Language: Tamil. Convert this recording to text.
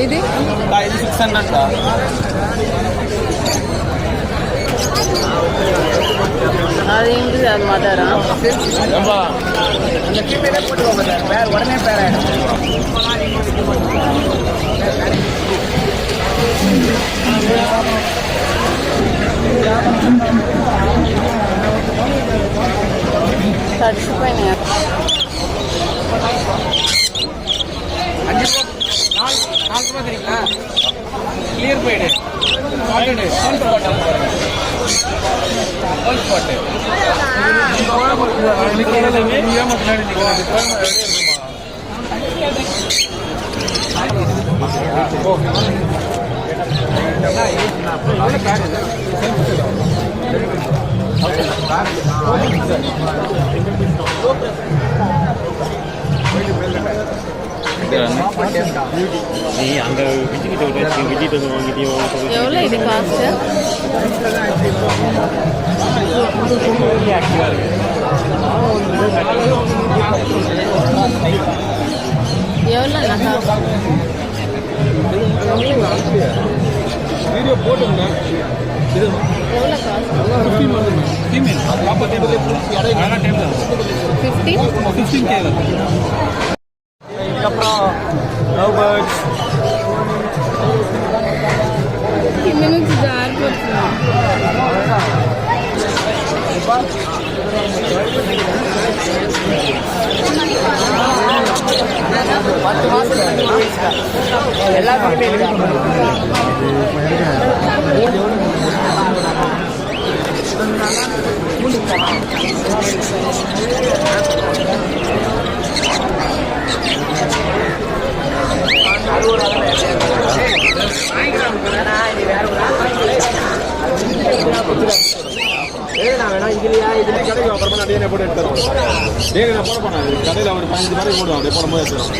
ఇది 600 అదేంటి అది మదరా உடனே பேராயிடும். తడిసిపోయినాయి. 4 ரூபாய் தெரியுங்களா? கிளியர் போயிடு எவ்வளோ இது காஸ்ட்? எவ்வளோ வீடியோ போட்டுங்க. எவ்வளோ காஸ்ட்? 15K. இதுக்கப்புறம் லவ் பேர்ட்ஸ் కింద నుంచి జారిపోతుంది. இதுல கடைக்கு அப்புறமா நிறைய போட்டு எடுத்துறோம். நான் போட போனேன் கடையில் அவர் 15 மாதிரி போடுவோம். அப்படியே போடும்போது எடுத்துறோம்.